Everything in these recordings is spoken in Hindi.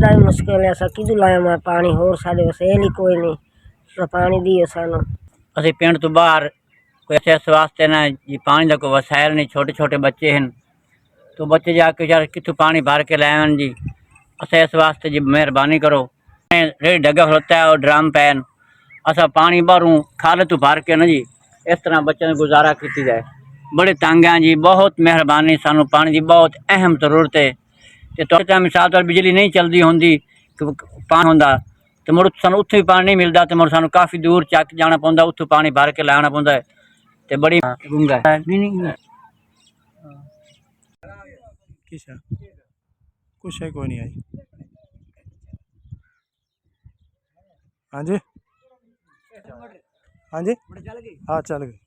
बड़ा ही मुश्किल है। असा किदू लाया मैं पानी होर साडे वसेल ही कोई नहीं, तो पानी दियो सानू। असी पिंड तो बाहर कोई इस वास्ते ना जी पानी का कोई वसायल नहीं, छोटे छोटे बच्चे हैं तो बच्चे जाके यार कितों पानी भर के लाए जी। असा इस वास्ते जी मेहरबानी करो, रेड़ी डगा खलोता है और ड्रम पैन असा पानी बाहरों खाले तो भर के ना जी इस तरह बच्चों ने गुजारा की जाए। बड़े तंग हैं जी, बहुत मेहरबानी, सानू पानी की बहुत अहम जरूरत है। तो मिसाल तौर बिजली नहीं चलती होंगी पानी होंदा तो मुड़ सानू उत्थों भी पानी नहीं मिलता, तो मुड़ सानू काफ़ी दूर चक जाना पौंदा, उत्थों पानी भर के लाना पौंदा है। तो बड़ी गुंगा कुछ है कोई नहीं आई। हाँ जी, हाँ जी, हाँ चल गई।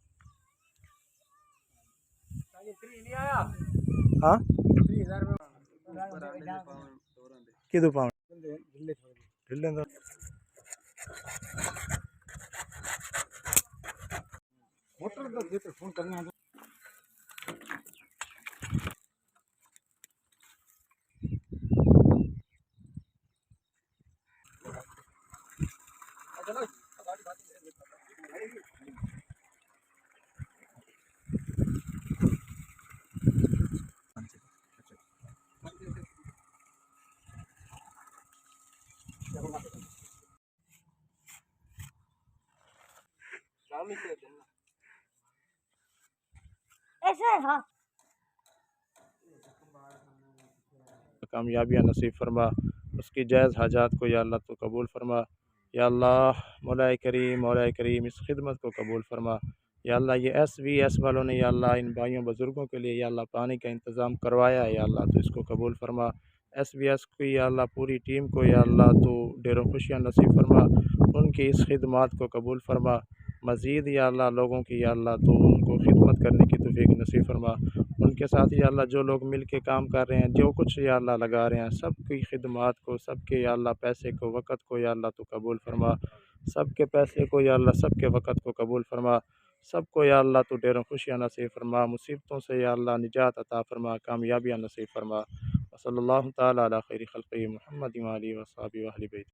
हाँ किदू पाउंड ढिल्ले दा मोटर दा जे फोन करना कामयाबियाँ नसीब फरमा, उसकी जायज़ हाजात को या अल्लाह तो कबूल फरमा। या अल्लाह मौला करीम इस खिदमत को कबूल फरमा। या अल्लाह ये SVS वालों ने या अल्लाह इन भाइयों बुज़ुर्गों के लिए या अल्लाह पानी का इंतज़ाम करवाया है, या अल्लाह तो इसको कबूल फरमा। SVS की या अल्लाह पूरी टीम को या अल्लाह तो ढेरों खुशियाँ नसीब फरमा, उनकी इस खिदमत को कबूल फरमा। मज़ीद या अल्लाह लोगों की या अल्लाह तो उनको खिदमत करने की तौफ़ीक नसीब फरमा। उनके साथ या अल्लाह जो लोग मिल के काम कर रहे हैं, जो कुछ या अल्लाह लगा रहे हैं, सबकी खिदमत को, सबके या अल्लाह पैसे को, वक़्त को या अल्लाह तो कबूल फरमा। सबके पैसे को या अल्लाह सबके वक़्त को कबूल फरमा। सबको या अल्लाह तो ढेरों खुशियाँ नसीब फरमा, मुसीबतों से या अल्लाह निजात अता फरमा, कामयाबियाँ नसीब फरमा। सल्लल्लाहु तआला अला खैरि खल्क़िही मुहम्मद व आलिहि व अस्हाबिही व अहलि बैत।